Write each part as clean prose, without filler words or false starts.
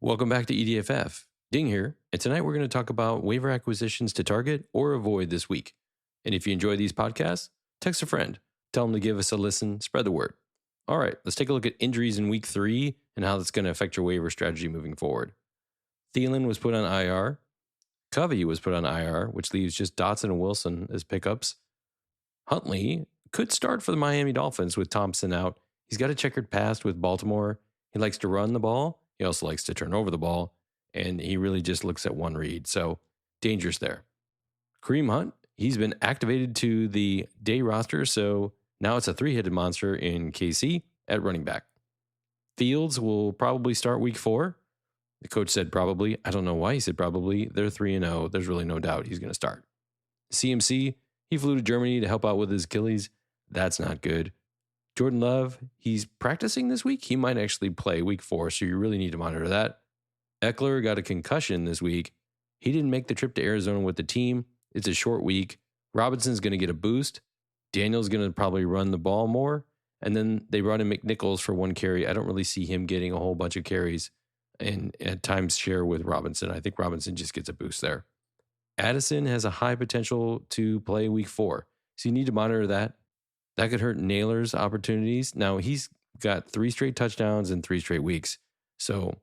Welcome back to EDFF. Ding here, and tonight we're going to talk about waiver acquisitions to target or avoid this week. And if you enjoy these podcasts, text a friend, tell them to give us a listen, spread the word. All right, let's take a look at injuries in week 3 and how that's going to affect your waiver strategy moving forward. Thielen was put on IR. Covey was put on IR, which leaves just Dotson and Wilson as pickups. Huntley could start for the Miami Dolphins with Thompson out. He's got a checkered past with Baltimore. He likes to run the ball. He also likes to turn over the ball, and he really just looks at one read. So dangerous there. Kareem Hunt, he's been activated to the day roster, so now it's a 3-headed monster in KC at running back. Fields will probably start week 4. The coach said probably. I don't know why he said probably. They're 3-0. There's really no doubt he's going to start. CMC, he flew to Germany to help out with his Achilles. That's not good. Jordan Love, he's practicing this week. He might actually play week 4, so you really need to monitor that. Eckler got a concussion this week. He didn't make the trip to Arizona with the team. It's a short week. Robinson's going to get a boost. Daniel's going to probably run the ball more. And then they brought in McNichols for 1 carry. I don't really see him getting a whole bunch of carries and at times share with Robinson. I think Robinson just gets a boost there. Addison has a high potential to play week 4, so you need to monitor that. That could hurt Naylor's opportunities. Now, he's got 3 straight touchdowns in 3 straight weeks. So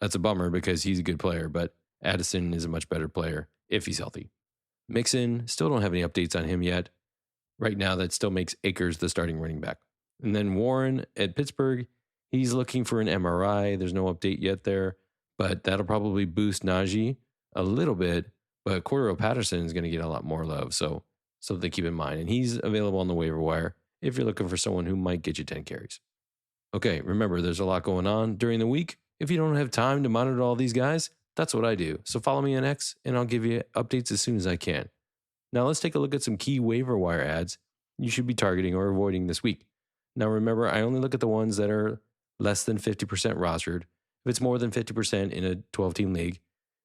that's a bummer because he's a good player, but Addison is a much better player if he's healthy. Mixon, still don't have any updates on him yet. Right now, that still makes Akers the starting running back. And then Warren at Pittsburgh, he's looking for an MRI. There's no update yet there, but that'll probably boost Najee a little bit. But Cordero Patterson is going to get a lot more love. So something to keep in mind. And he's available on the waiver wire if you're looking for someone who might get you 10 carries. Okay, remember, there's a lot going on during the week. If you don't have time to monitor all these guys, that's what I do. So follow me on X, and I'll give you updates as soon as I can. Now let's take a look at some key waiver wire ads you should be targeting or avoiding this week. Now remember, I only look at the ones that are less than 50% rostered. If it's more than 50% in a 12-team league,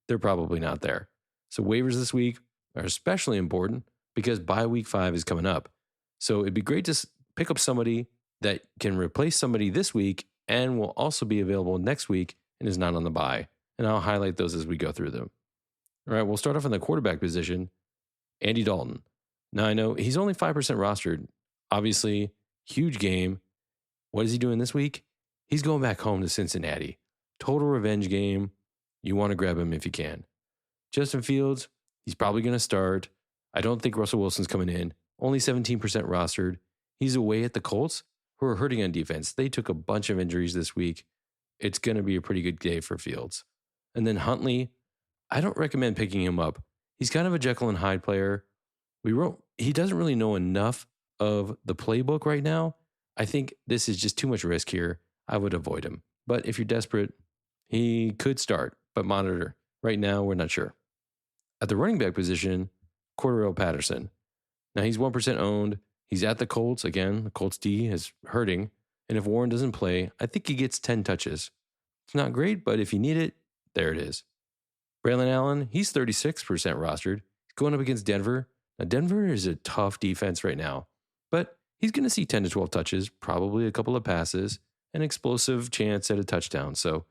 they're probably not there. So waivers this week are especially important because bye week 5 is coming up. So it'd be great to pick up somebody that can replace somebody this week and will also be available next week and is not on the bye. And I'll highlight those as we go through them. All right, we'll start off in the quarterback position. Andy Dalton. Now I know he's only 5% rostered. Obviously, huge game. What is he doing this week? He's going back home to Cincinnati. Total revenge game. You want to grab him if you can. Justin Fields, he's probably going to start. I don't think Russell Wilson's coming in. Only 17% rostered. He's away at the Colts, who are hurting on defense. They took a bunch of injuries this week. It's going to be a pretty good day for Fields. And then Huntley, I don't recommend picking him up. He's kind of a Jekyll and Hyde player. He doesn't really know enough of the playbook right now. I think this is just too much risk here. I would avoid him. But if you're desperate, he could start, but monitor. Right now, we're not sure. At the running back position, Cordero Patterson. Now he's 1% owned. He's at the Colts. Again, the Colts D is hurting. And if Warren doesn't play, I think he gets 10 touches. It's not great, but if you need it, there it is. Braylon Allen, he's 36% rostered. He's going up against Denver. Now Denver is a tough defense right now, but he's going to see 10 to 12 touches, probably a couple of passes, an explosive chance at a touchdown. So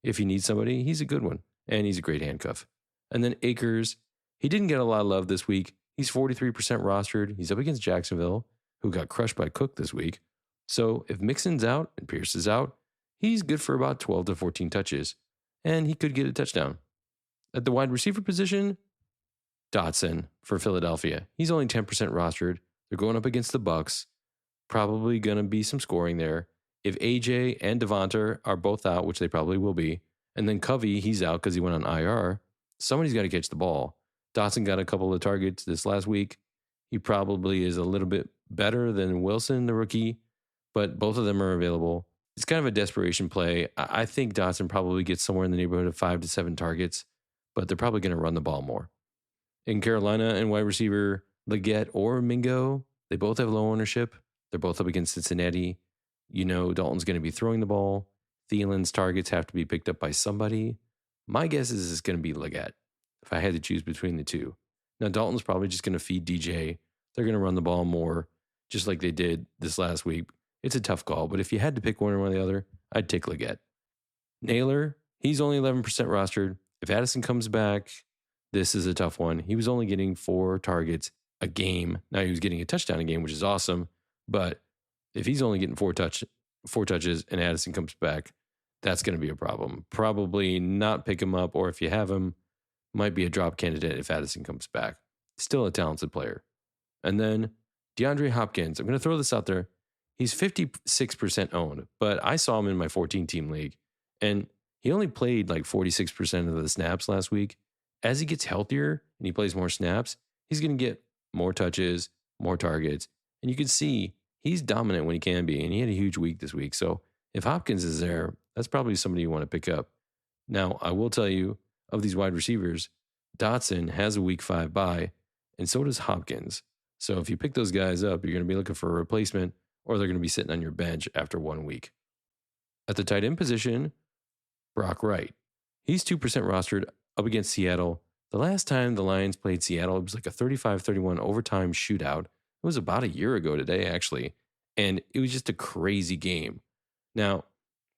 if you need somebody, he's a good one, and he's a great handcuff. And then Akers, he didn't get a lot of love this week. He's 43% rostered. He's up against Jacksonville, who got crushed by Cook this week. So if Mixon's out and Pierce is out, he's good for about 12 to 14 touches, and he could get a touchdown. At the wide receiver position, Dotson for Philadelphia. He's only 10% rostered. They're going up against the Bucks. Probably going to be some scoring there. If AJ and Devonta are both out, which they probably will be, and then Covey, he's out because he went on IR, somebody's got to catch the ball. Dotson got a couple of targets this last week. He probably is a little bit better than Wilson, the rookie, but both of them are available. It's kind of a desperation play. I think Dotson probably gets somewhere in the neighborhood of 5 to 7 targets, but they're probably going to run the ball more. In Carolina and wide receiver, Leggett or Mingo, they both have low ownership. They're both up against Cincinnati. You know Dalton's going to be throwing the ball. Thielen's targets have to be picked up by somebody. My guess is it's going to be Leggett if I had to choose between the two. Now, Dalton's probably just going to feed DJ. They're going to run the ball more, just like they did this last week. It's a tough call, but if you had to pick one or the other, I'd take Leggett. Naylor, He's only 11% rostered. If Addison comes back, this is a tough one. He was only getting 4 targets a game. Now he was getting a touchdown a game, which is awesome. But if he's only getting 4 touches and Addison comes back, that's going to be a problem. Probably not pick him up, or if you have him, might be a drop candidate if Addison comes back. Still a talented player. And then DeAndre Hopkins. I'm going to throw this out there. He's 56% owned, but I saw him in my 14-team league, and he only played like 46% of the snaps last week. As he gets healthier and he plays more snaps, he's going to get more touches, more targets, and you can see he's dominant when he can be, and he had a huge week this week. So if Hopkins is there, that's probably somebody you want to pick up. Now, I will tell you, of these wide receivers, Dotson has a week 5 bye, and so does Hopkins. So if you pick those guys up, you're going to be looking for a replacement, or they're going to be sitting on your bench after 1 week. At the tight end position, Brock Wright. He's 2% rostered up against Seattle. The last time the Lions played Seattle, it was like a 35-31 overtime shootout. It was about a year ago today, actually. And it was just a crazy game. Now,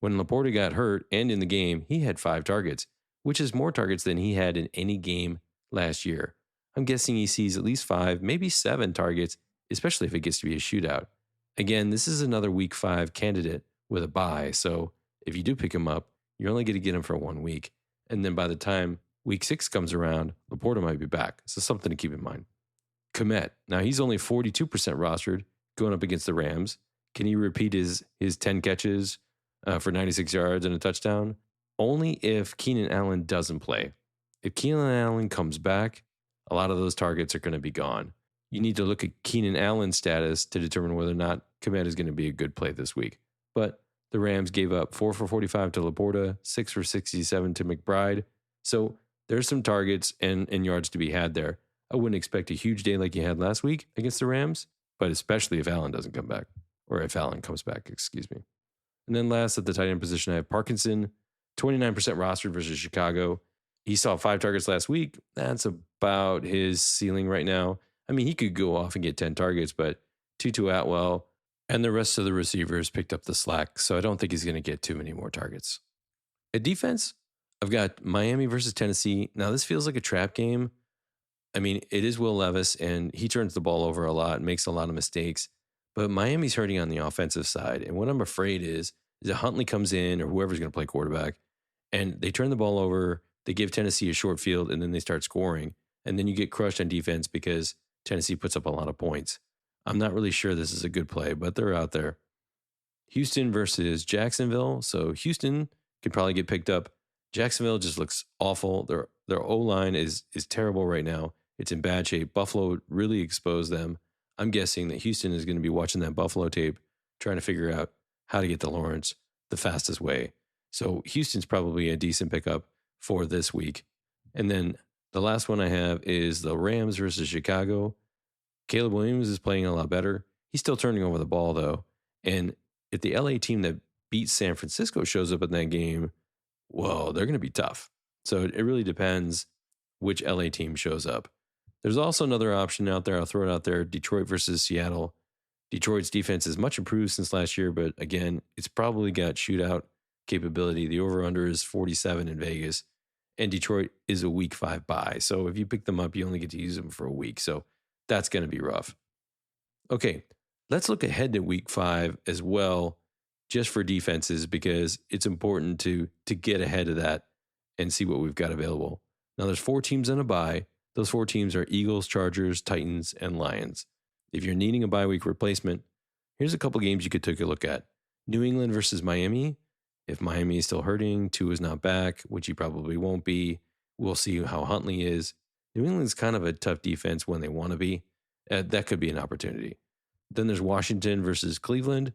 when Laporta got hurt and in the game, he had 5 targets, which is more targets than he had in any game last year. I'm guessing he sees at least 5, maybe 7 targets, especially if it gets to be a shootout. Again, this is another week 5 candidate with a bye. So if you do pick him up, you're only going to get him for 1 week. And then by the time week 6 comes around, Laporta might be back. So something to keep in mind. Komet. Now he's only 42% rostered going up against the Rams. Can he repeat his 10 catches for 96 yards and a touchdown? Only if Keenan Allen doesn't play. If Keenan Allen comes back, a lot of those targets are going to be gone. You need to look at Keenan Allen's status to determine whether or not Komet is going to be a good play this week. But the Rams gave up 4 for 45 to Laporta, 6 for 67 to McBride. So there's some targets and yards to be had there. I wouldn't expect a huge day like you had last week against the Rams, but especially if Allen doesn't come back, or if Allen comes back, excuse me. And then last at the tight end position, I have Parkinson, 29% rostered versus Chicago. He saw 5 targets last week. That's about his ceiling right now. I mean, he could go off and get 10 targets, but Tutu Atwell and the rest of the receivers picked up the slack, so I don't think he's going to get too many more targets. At defense, I've got Miami versus Tennessee. Now, this feels like a trap game. I mean, it is Will Levis, and he turns the ball over a lot and makes a lot of mistakes, but Miami's hurting on the offensive side, and what I'm afraid is that Huntley comes in, or whoever's going to play quarterback, and they turn the ball over, they give Tennessee a short field, and then they start scoring, and then you get crushed on defense because Tennessee puts up a lot of points. I'm not really sure this is a good play, but they're out there. Houston versus Jacksonville. So Houston could probably get picked up. Jacksonville just looks awful. Their O-line is terrible right now. It's in bad shape. Buffalo really exposed them. I'm guessing that Houston is going to be watching that Buffalo tape, trying to figure out how to get to Lawrence the fastest way. So Houston's probably a decent pickup for this week. And then the last one I have is the Rams versus Chicago. Caleb Williams is playing a lot better. He's still turning over the ball, though. And if the LA team that beats San Francisco shows up in that game, well, they're going to be tough. So it really depends which LA team shows up. There's also another option out there. I'll throw it out there. Detroit versus Seattle. Detroit's defense is much improved since last year, but again, it's probably got shootout capability. The over-under is 47 in Vegas. And Detroit is a week 5 bye. So if you pick them up, you only get to use them for a week. So that's going to be rough. Okay, let's look ahead to week 5 as well, just for defenses, because it's important to get ahead of that and see what we've got available. Now, there's 4 teams on a bye. Those 4 teams are Eagles, Chargers, Titans, and Lions. If you're needing a bye week replacement, here's a couple games you could take a look at. New England versus Miami. If Miami is still hurting, Tua is not back, which he probably won't be. We'll see how Huntley is. New England's kind of a tough defense when they want to be. That could be an opportunity. Then there's Washington versus Cleveland.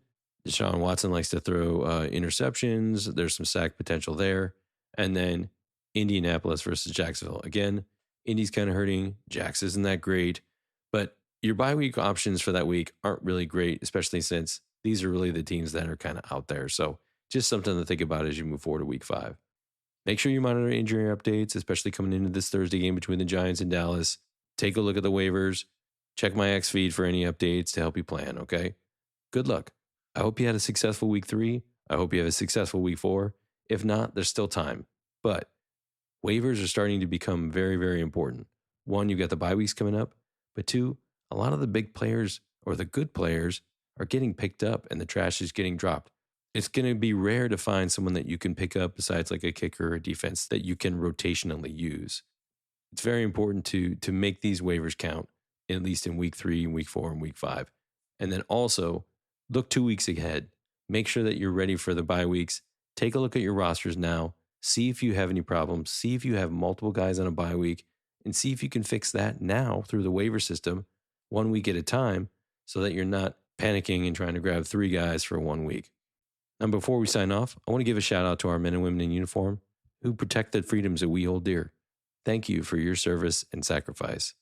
Deshaun Watson likes to throw interceptions. There's some sack potential there. And then Indianapolis versus Jacksonville. Again, Indy's kind of hurting. Jax isn't that great. But your bye week options for that week aren't really great, especially since these are really the teams that are kind of out there. So just something to think about as you move forward to week 5. Make sure you monitor injury updates, especially coming into this Thursday game between the Giants and Dallas. Take a look at the waivers. Check my X feed for any updates to help you plan, okay? Good luck. I hope you had a successful week 3. I hope you have a successful week 4. If not, there's still time. But waivers are starting to become very, very important. One, you've got the bye weeks coming up, but two, a lot of the big players or the good players are getting picked up and the trash is getting dropped. It's going to be rare to find someone that you can pick up besides like a kicker or a defense that you can rotationally use. It's very important to make these waivers count, at least in week 3, week 4, and week 5. And then also look 2 weeks ahead. Make sure that you're ready for the bye weeks. Take a look at your rosters now. See if you have any problems. See if you have multiple guys on a bye week and see if you can fix that now through the waiver system 1 week at a time so that you're not panicking and trying to grab 3 guys for 1 week. And before we sign off, I want to give a shout out to our men and women in uniform who protect the freedoms that we hold dear. Thank you for your service and sacrifice.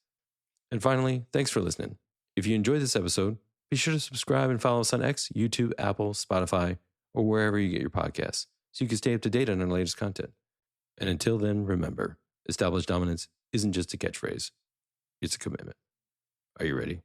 And finally, thanks for listening. If you enjoyed this episode, be sure to subscribe and follow us on X, YouTube, Apple, Spotify, or wherever you get your podcasts so you can stay up to date on our latest content. And until then, remember, established dominance isn't just a catchphrase. It's a commitment. Are you ready?